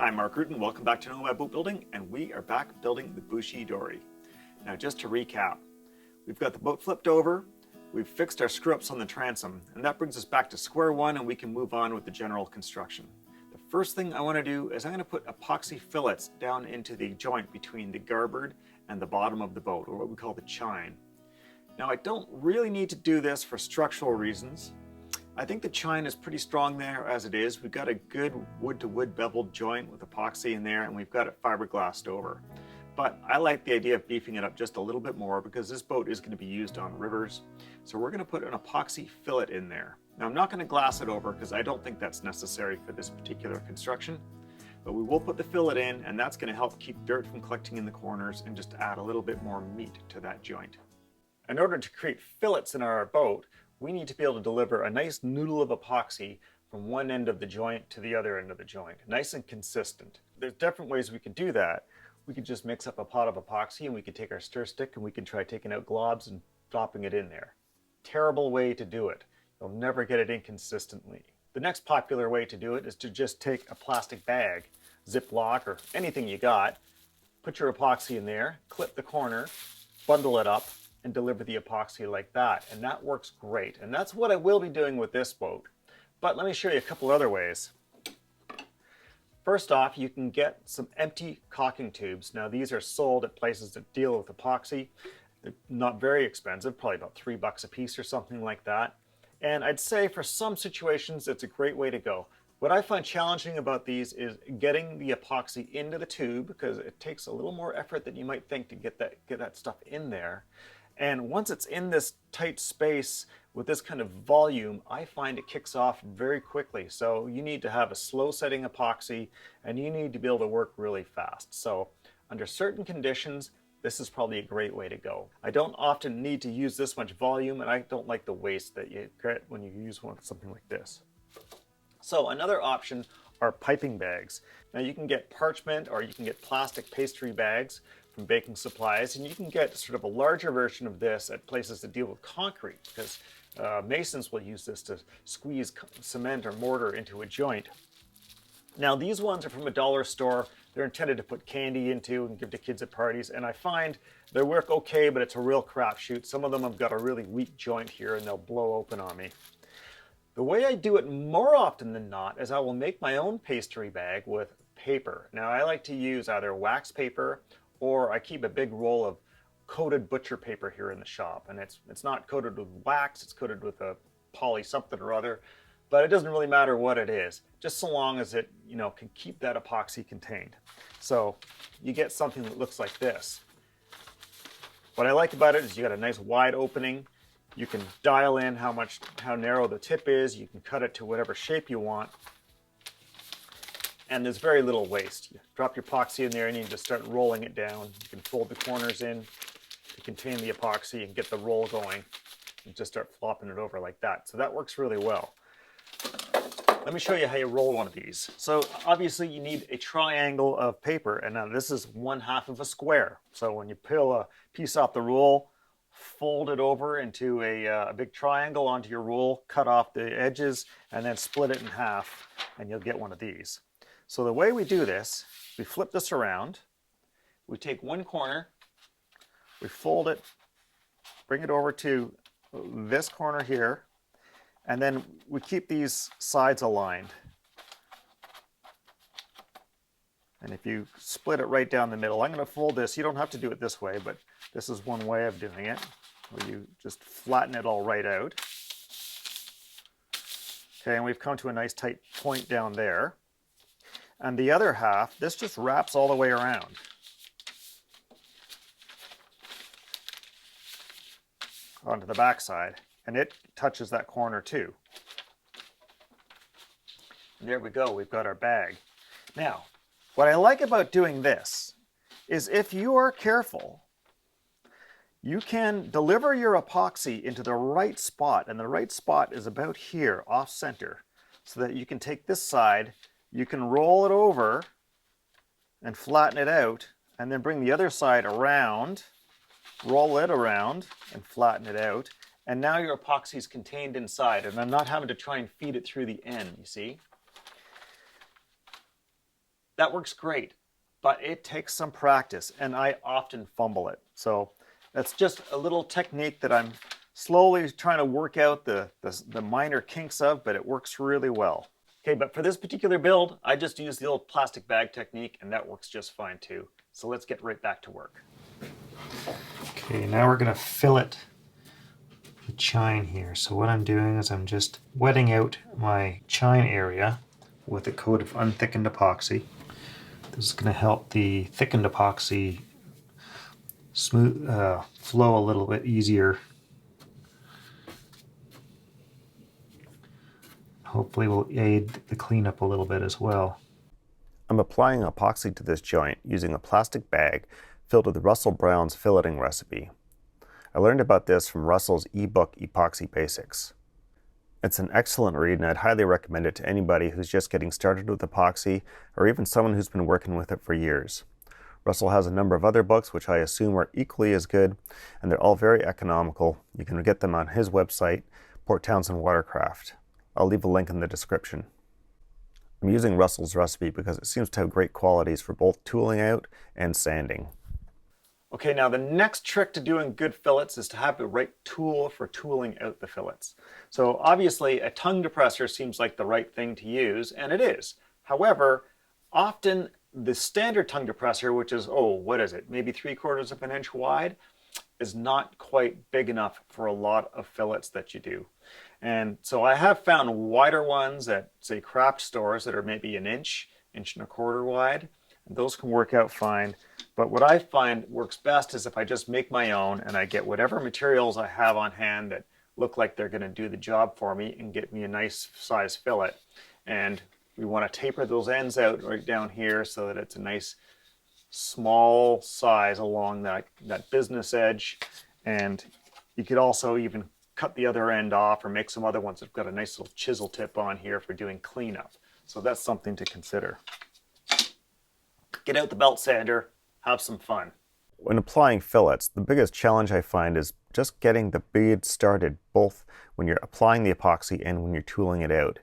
Hi, Mark Rutten. Welcome back to Nomad Boatbuilding, and we are back building the Bouchie Dory. Now, just to recap, we've got the boat flipped over, we've fixed our screw-ups on the transom, and that brings us back to square one, and we can move on with the general construction. The first thing I want to do is I'm going to put epoxy fillets down into the joint between the garboard and the bottom of the boat, or what we call the chine. Now, I don't really need to do this for structural reasons. I think the chine is pretty strong there as it is. We've got a good wood-to-wood beveled joint with epoxy in there, and we've got it fiberglassed over. But I like the idea of beefing it up just a little bit more because this boat is going to be used on rivers. So we're going to put an epoxy fillet in there. Now, I'm not going to glass it over because I don't think that's necessary for this particular construction. But we will put the fillet in, and that's going to help keep dirt from collecting in the corners and just add a little bit more meat to that joint. In order to create fillets in our boat, we need to be able to deliver a nice noodle of epoxy from one end of the joint to the other end of the joint, nice and consistent. There's different ways we could do that. We could just mix up a pot of epoxy, and we could take our stir stick and we can try taking out globs and dropping it in there. Terrible way to do it. You'll never get it in consistently. The next popular way to do it is to just take a plastic bag, Ziploc or anything you got, put your epoxy in there, clip the corner, bundle it up, and deliver the epoxy like that, and that works great. And that's what I will be doing with this boat. But let me show you a couple other ways. First off, you can get some empty caulking tubes. Now, these are sold at places that deal with epoxy. They're not very expensive, probably about $3 a piece or something like that. And I'd say for some situations, it's a great way to go. What I find challenging about these is getting the epoxy into the tube, because it takes a little more effort than you might think to get that stuff in there. And once it's in this tight space with this kind of volume, I find it kicks off very quickly. So you need to have a slow setting epoxy, and you need to be able to work really fast. So under certain conditions, this is probably a great way to go. I don't often need to use this much volume, and I don't like the waste that you get when you use something like this. So another option are piping bags. Now, you can get parchment or you can get plastic pastry bags from baking supplies, and you can get sort of a larger version of this at places that deal with concrete, because masons will use this to squeeze cement or mortar into a joint. Now, these ones are from a dollar store. They're intended to put candy into and give to kids at parties, and I find they work okay, but it's a real crapshoot. Some of them have got a really weak joint here, and they'll blow open on me. The way I do it more often than not is I will make my own pastry bag with paper. Now, I like to use either wax paper, or I keep a big roll of coated butcher paper here in the shop. And it's not coated with wax, it's coated with a poly something or other, but it doesn't really matter what it is, just so long as it, can keep that epoxy contained. So you get something that looks like this. What I like about it is you got a nice wide opening. You can dial in how narrow the tip is. You can cut it to whatever shape you want. And there's very little waste. You drop your epoxy in there and you just start rolling it down. You can fold the corners in to contain the epoxy and get the roll going and just start flopping it over like that. So that works really well. Let me show you how you roll one of these. So obviously you need a triangle of paper, and now this is 1/2 of a square. So when you peel a piece off the roll, fold it over into a big triangle onto your roll, cut off the edges, and then split it in half, and you'll get one of these. So the way we do this, we flip this around, we take one corner, we fold it, bring it over to this corner here, and then we keep these sides aligned. And if you split it right down the middle, I'm going to fold this. You don't have to do it this way, but this is one way of doing it, where you just flatten it all right out. Okay, and we've come to a nice tight point down there. And the other half, this just wraps all the way around. Onto the back side, and it touches that corner too. And there we go, we've got our bag. Now, what I like about doing this is if you are careful, you can deliver your epoxy into the right spot, and the right spot is about here, off center, so that you can take this side, you can roll it over and flatten it out, and then bring the other side around, roll it around and flatten it out, and now your epoxy is contained inside, and I'm not having to try and feed it through the end, you see? that works great, but it takes some practice and I often fumble it. So that's just a little technique that I'm slowly trying to work out the minor kinks of, but it works really well. Okay, but for this particular build, I just use the old plastic bag technique and that works just fine too. So let's get right back to work. Okay, now we're going to fillet the chine here. So what I'm doing is I'm just wetting out my chine area with a coat of unthickened epoxy. This is going to help the thickened epoxy smooth flow a little bit easier. Hopefully will aid the cleanup a little bit as well. I'm applying epoxy to this joint using a plastic bag filled with Russel Brown's filleting recipe. I learned about this from Russell's ebook Epoxy Basics. It's an excellent read and I'd highly recommend it to anybody who's just getting started with epoxy or even someone who's been working with it for years. Russell has a number of other books which I assume are equally as good, and they're all very economical. You can get them on his website, Townsend Watercraft. I'll leave a link in the description. I'm using Russell's recipe because it seems to have great qualities for both tooling out and sanding. Okay, now the next trick to doing good fillets is to have the right tool for tooling out the fillets. So obviously a tongue depressor seems like the right thing to use, and it is. However, often the standard tongue depressor, which is, what is it, maybe 3/4 of an inch wide, is not quite big enough for a lot of fillets that you do. And so I have found wider ones at, say, craft stores that are maybe an inch, 1.25 wide. And those can work out fine. But what I find works best is if I just make my own and I get whatever materials I have on hand that look like they're going to do the job for me and get me a nice size fillet. And we want to taper those ends out right down here so that it's a nice small size along that business edge. And you could also even cut the other end off or make some other ones that have got a nice little chisel tip on here for doing cleanup. So that's something to consider. Get out the belt sander, have some fun. When applying fillets, the biggest challenge I find is just getting the bead started, both when you're applying the epoxy and when you're tooling it out.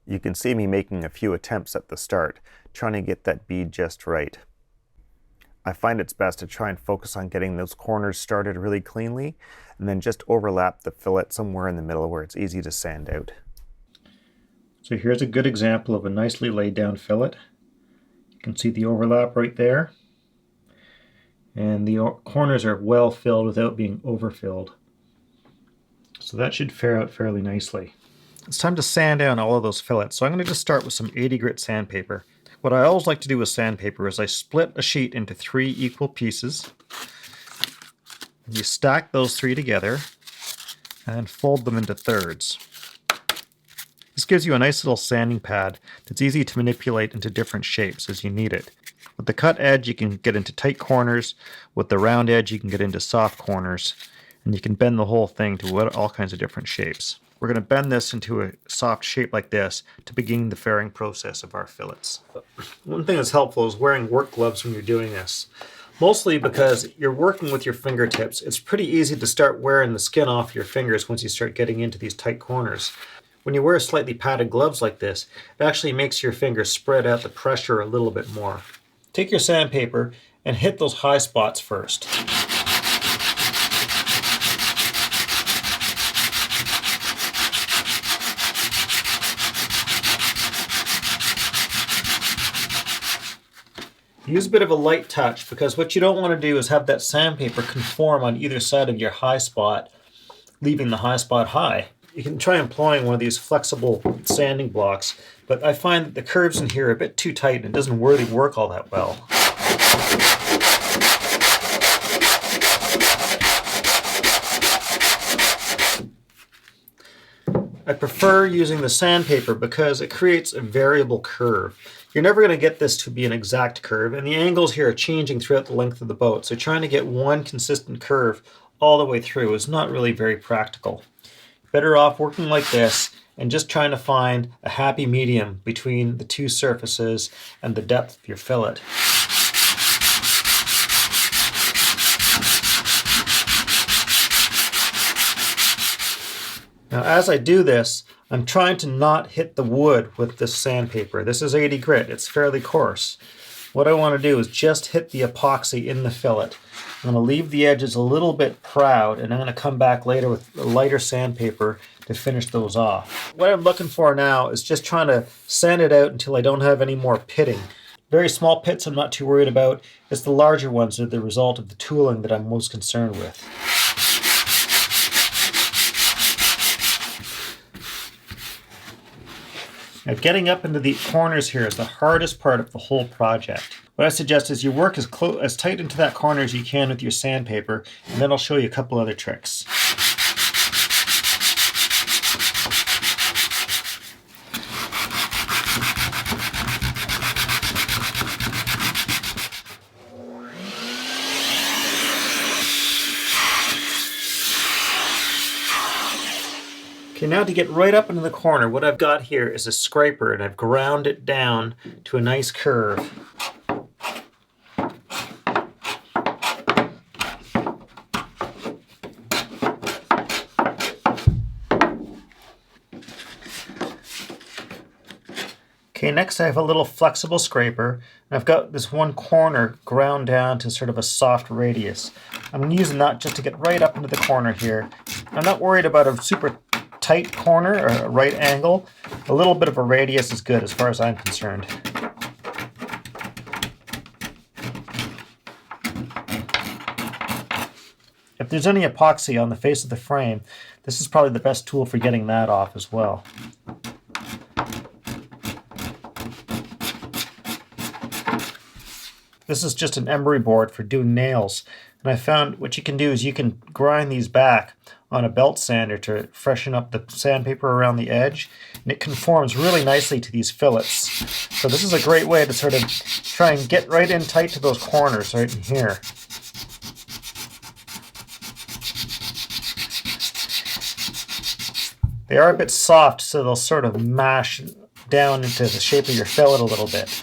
You can see me making a few attempts at the start, trying to get that bead just right. I find it's best to try and focus on getting those corners started really cleanly, and then just overlap the fillet somewhere in the middle where it's easy to sand out. So here's a good example of a nicely laid down fillet. You can see the overlap right there. And the corners are well filled without being overfilled. So that should fare out fairly nicely. It's time to sand down all of those fillets. So I'm going to just start with some 80 grit sandpaper. What I always like to do with sandpaper is I split a sheet into 3 equal pieces. You stack those 3 together and fold them into thirds. This gives you a nice little sanding pad that's easy to manipulate into different shapes as you need it. With the cut edge, you can get into tight corners. With the round edge, you can get into soft corners. And you can bend the whole thing to all kinds of different shapes. We're going to bend this into a soft shape like this to begin the fairing process of our fillets. One thing that's helpful is wearing work gloves when you're doing this. Mostly because you're working with your fingertips. It's pretty easy to start wearing the skin off your fingers once you start getting into these tight corners. When you wear slightly padded gloves like this, it actually makes your fingers spread out the pressure a little bit more. Take your sandpaper and hit those high spots first. Use a bit of a light touch because what you don't want to do is have that sandpaper conform on either side of your high spot, leaving the high spot high. You can try employing one of these flexible sanding blocks, but I find that the curves in here are a bit too tight and it doesn't really work all that well. I prefer using the sandpaper because it creates a variable curve. You're never going to get this to be an exact curve, and the angles here are changing throughout the length of the boat, so trying to get one consistent curve all the way through is not really very practical. Better off working like this and just trying to find a happy medium between the two surfaces and the depth of your fillet. Now as I do this, I'm trying to not hit the wood with this sandpaper. This is 80 grit, it's fairly coarse. What I want to do is just hit the epoxy in the fillet. I'm going to leave the edges a little bit proud, and I'm going to come back later with lighter sandpaper to finish those off. What I'm looking for now is just trying to sand it out until I don't have any more pitting. Very small pits I'm not too worried about. It's the larger ones that are the result of the tooling that I'm most concerned with. Now getting up into the corners here is the hardest part of the whole project. What I suggest is you work as tight into that corner as you can with your sandpaper, and then I'll show you a couple other tricks. Okay, now to get right up into the corner, what I've got here is a scraper, and I've ground it down to a nice curve. Okay, next I have a little flexible scraper, and I've got this one corner ground down to sort of a soft radius. I'm using that just to get right up into the corner here. I'm not worried about a super tight corner or a right angle. A little bit of a radius is good as far as I'm concerned. If there's any epoxy on the face of the frame, this is probably the best tool for getting that off as well. This is just an emery board for doing nails, and I found what you can do is you can grind these back on a belt sander to freshen up the sandpaper around the edge, and it conforms really nicely to these fillets. So this is a great way to sort of try and get right in tight to those corners right in here. They are a bit soft, so they'll sort of mash down into the shape of your fillet a little bit.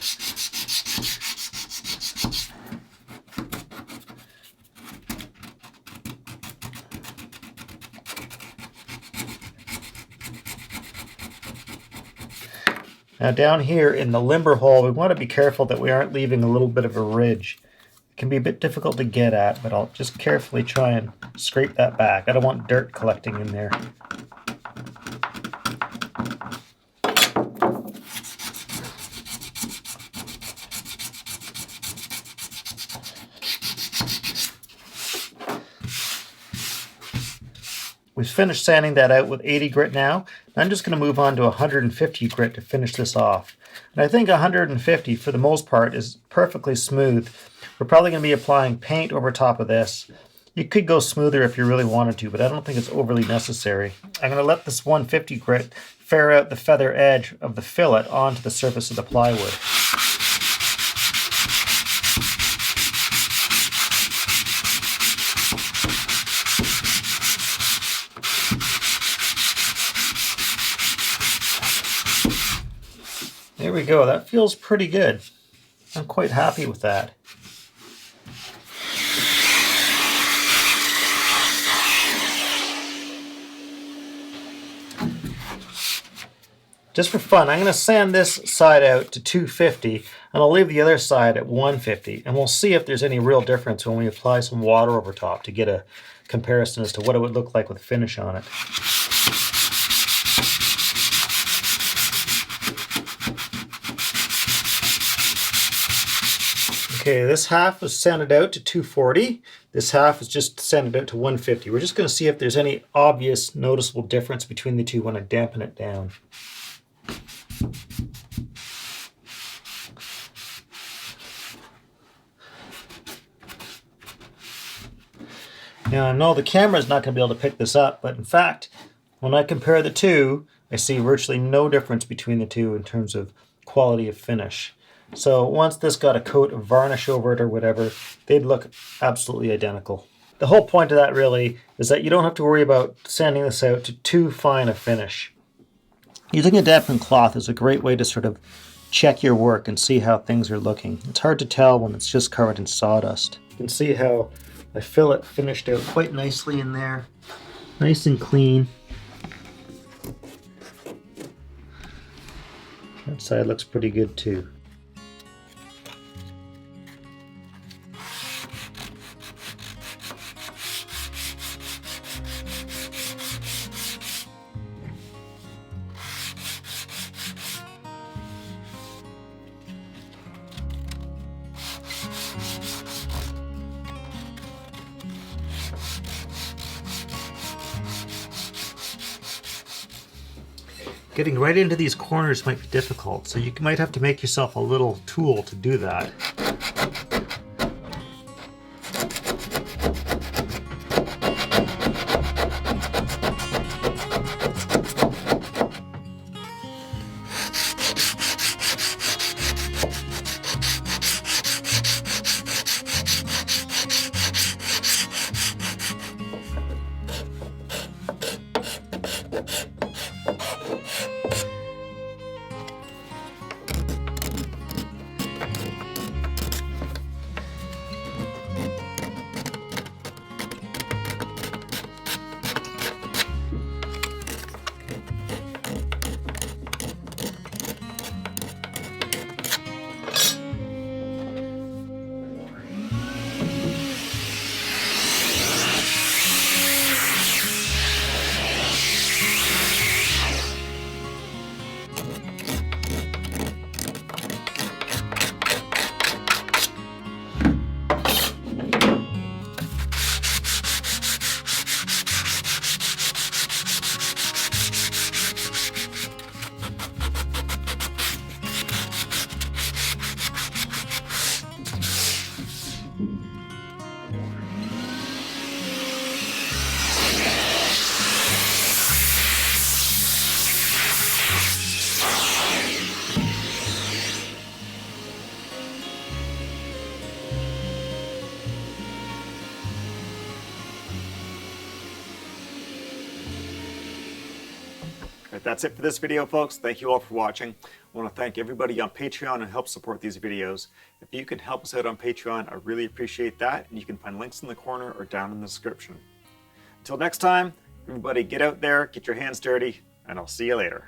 Now down here in the limber hole, we want to be careful that we aren't leaving a little bit of a ridge. It can be a bit difficult to get at, but I'll just carefully try and scrape that back. I don't want dirt collecting in there. We've finished sanding that out with 80 grit now. I'm just going to move on to 150 grit to finish this off. And I think 150 for the most part is perfectly smooth. We're probably going to be applying paint over top of this. You could go smoother if you really wanted to, but I don't think it's overly necessary. I'm going to let this 150 grit ferre out the feather edge of the fillet onto the surface of the plywood. There we go, that feels pretty good. I'm quite happy with that. Just for fun, I'm going to sand this side out to 250, and I'll leave the other side at 150, and we'll see if there's any real difference when we apply some water over top to get a comparison as to what it would look like with finish on it. Okay, this half is sanded out to 240. This half is just sanded out to 150. We're just going to see if there's any obvious noticeable difference between the two when I dampen it down. Now I know the camera is not going to be able to pick this up, but in fact, when I compare the two, I see virtually no difference between the two in terms of quality of finish. So once this got a coat of varnish over it or whatever, they'd look absolutely identical. The whole point of that really is that you don't have to worry about sanding this out to too fine a finish. Using a dampened cloth is a great way to sort of check your work and see how things are looking. It's hard to tell when it's just covered in sawdust. You can see how my fillet finished out quite nicely in there. Nice and clean. That side looks pretty good too. Getting right into these corners might be difficult, so you might have to make yourself a little tool to do that. Right, that's it for this video, folks. Thank you all for watching. I want to thank everybody on Patreon who helps support these videos. If you can help us out on Patreon, I really appreciate that, and you can find links in the corner or down in the description. Until next time, everybody get out there, get your hands dirty, and I'll see you later.